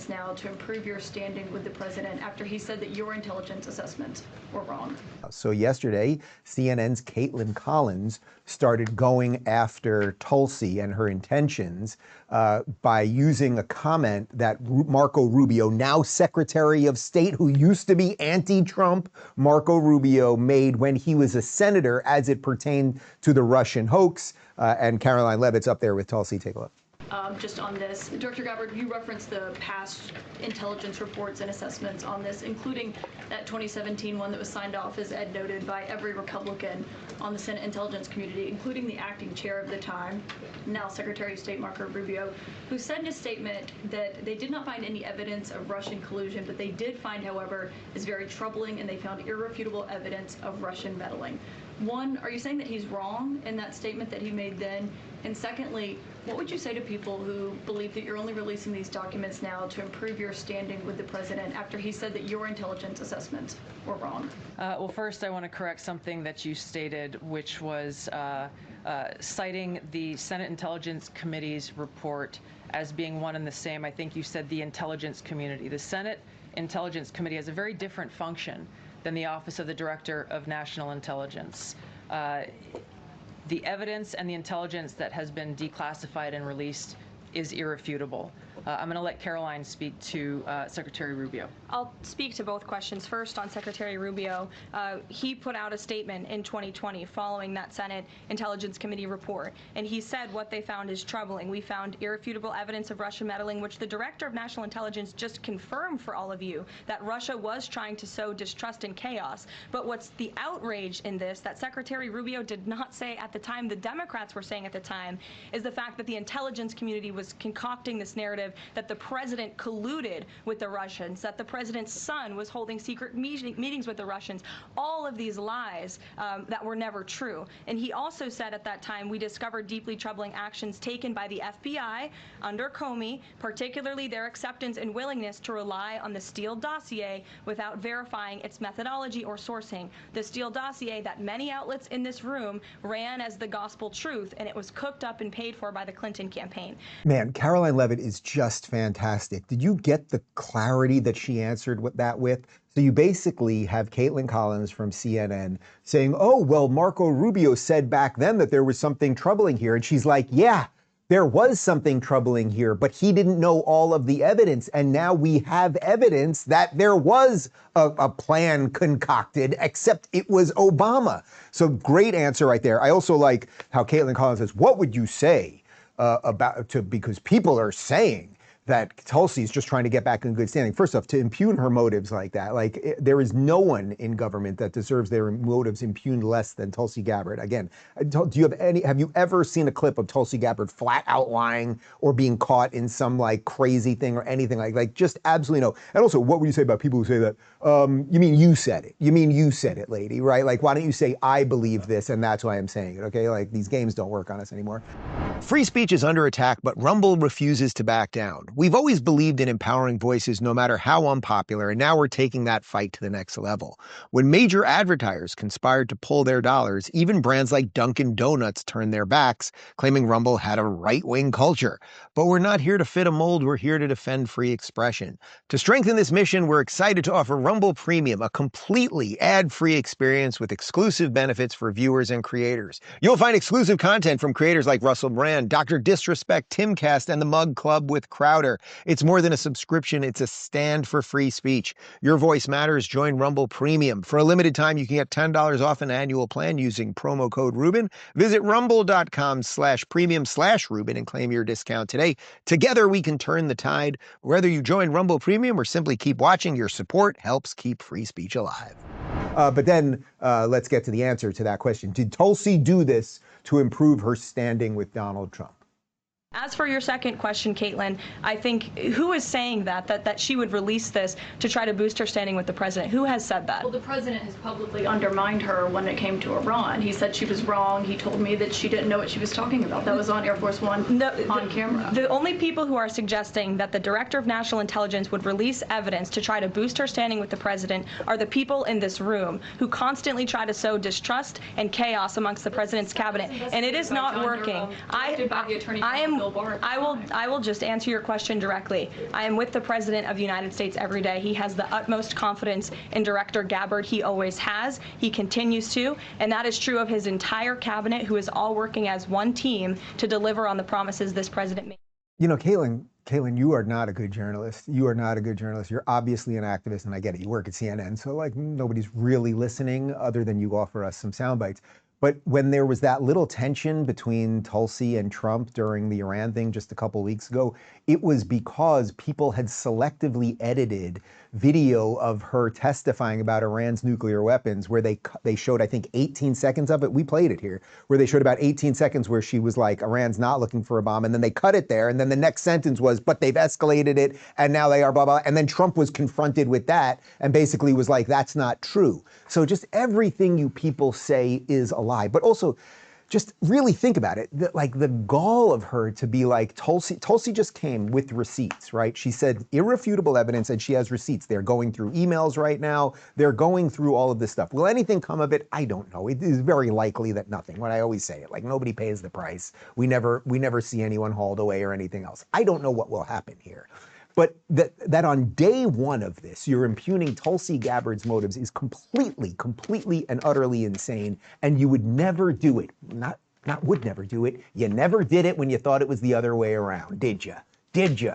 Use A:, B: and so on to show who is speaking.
A: documents now to improve your standing with the president after he said that your intelligence assessments were wrong.
B: So yesterday, CNN's Kaitlan Collins started going after Tulsi and her intentions by using a comment that Marco Rubio, now Secretary of State, who used to be anti-Trump, Marco Rubio made when he was a senator as it pertained to the Russian hoax. And Karoline Leavitt's up there with Tulsi. Take a look.
A: Just on this, Director Gabbard, you referenced the past intelligence reports and assessments on this, including that 2017 one that was signed off, as Ed noted, by every Republican on the Senate Intelligence Community, including the acting chair of the time, now Secretary of State Marco Rubio, who said in a statement that they did not find any evidence of Russian collusion, but they did find, however, is very troubling, and they found irrefutable evidence of Russian meddling. One, are you saying that he's wrong in that statement that he made then? And secondly, what would you say to people who believe that you're only releasing these documents now to improve your standing with the president after he said that your intelligence assessments were wrong?
C: Well, first, I want to correct something that you stated, which was citing the Senate Intelligence Committee's report as being one and the same. I think you said the intelligence community. The Senate Intelligence Committee has a very different function than the Office of the Director of National Intelligence. The evidence and the intelligence that has been declassified and released is irrefutable. I'm going to let Karoline speak to Secretary Rubio.
D: I'll speak to both questions. First, on Secretary Rubio, he put out a statement in 2020 following that Senate Intelligence Committee report, and he said what they found is troubling. We found irrefutable evidence of Russian meddling, which the Director of National Intelligence just confirmed for all of you, that Russia was trying to sow distrust and chaos. But what's the outrage in this that Secretary Rubio did not say at the time, the Democrats were saying at the time, is the fact that the intelligence community was concocting this narrative that the president colluded with the Russians, that the president's son was holding secret meetings with the Russians, all of these lies that were never true. And he also said at that time, we discovered deeply troubling actions taken by the FBI under Comey, particularly their acceptance and willingness to rely on the Steele dossier without verifying its methodology or sourcing. The Steele dossier that many outlets in this room ran as the gospel truth, and it was cooked up and paid for by the Clinton campaign.
B: Man, Karoline Leavitt is just fantastic. Did you get the clarity that she answered that with? So you basically have Kaitlan Collins from CNN saying, oh, well, Marco Rubio said back then that there was something troubling here. And she's like, yeah, there was something troubling here, but he didn't know all of the evidence. And now we have evidence that there was a plan concocted, except it was Obama. So great answer right there. I also like how Kaitlan Collins says, what would you say because people are saying that Tulsi is just trying to get back in good standing. First off, to impugn her motives like that, there is no one in government that deserves their motives impugned less than Tulsi Gabbard. Again, have you ever seen a clip of Tulsi Gabbard flat out lying or being caught in some crazy thing or anything like just absolutely no. And also, what would you say about people who say that, you mean you said it? You mean you said it, lady, right? Why don't you say I believe this and that's why I'm saying it, okay? These games don't work on us anymore. Free speech is under attack, but Rumble refuses to back down. We've always believed in empowering voices no matter how unpopular, and now we're taking that fight to the next level. When major advertisers conspired to pull their dollars, even brands like Dunkin' Donuts turned their backs, claiming Rumble had a right-wing culture. But we're not here to fit a mold, we're here to defend free expression. To strengthen this mission, we're excited to offer Rumble Premium, a completely ad-free experience with exclusive benefits for viewers and creators. You'll find exclusive content from creators like Russell Brand, Dr. Disrespect, Timcast, and the Mug Club with Crowder. It's more than a subscription, it's a stand for free speech. Your voice matters, join Rumble Premium. For a limited time, you can get $10 off an annual plan using promo code Rubin. Visit rumble.com/premium/Rubin and claim your discount today. Together, we can turn the tide. Whether you join Rumble Premium or simply keep watching, your support helps keep free speech alive. But then let's get to the answer to that question. Did Tulsi do this to improve her standing with Donald Trump?
D: As for your second question, Kaitlan, I think who is saying that she would release this to try to boost her standing with the president? Who has said that?
A: Well, the president has publicly undermined her when it came to Iran. He said she was wrong. He told me that she didn't know what she was talking about. That was on Air Force One on camera.
D: The only people who are suggesting that the Director of National Intelligence would release evidence to try to boost her standing with the president are the people in this room who constantly try to sow distrust and chaos amongst the president's cabinet, and it is not working. I am
A: Bill Barr.
D: I will just answer your question directly. I am with the President of the United States every day. He has the utmost confidence in Director Gabbard. He always has. He continues to. And that is true of his entire cabinet, who is all working as one team to deliver on the promises this president made.
B: You know, Kaitlan, you are not a good journalist. You are not a good journalist. You're obviously an activist, and I get it. You work at CNN, so like nobody's really listening other than you offer us some sound bites. But when there was that little tension between Tulsi and Trump during the Iran thing just a couple weeks ago, it was because people had selectively edited video of her testifying about Iran's nuclear weapons, where they showed, I think, 18 seconds of it. We played it here, where they showed about 18 seconds where she was like, Iran's not looking for a bomb. And then they cut it there. And then the next sentence was, but they've escalated it. And now they are blah, blah. And then Trump was confronted with that and basically was like, that's not true. So just everything you people say is a lie. But also, just really think about it. Like the gall of her to be like, Tulsi just came with receipts, right? She said irrefutable evidence and she has receipts. They're going through emails right now. They're going through all of this stuff. Will anything come of it? I don't know. It is very likely that nothing. When I always say it, like nobody pays the price. We never see anyone hauled away or anything else. I don't know what will happen here. But that on day one of this, you're impugning Tulsi Gabbard's motives is completely and utterly insane. And you would never do it. Not would never do it. You never did it when you thought it was the other way around, did you? Did you?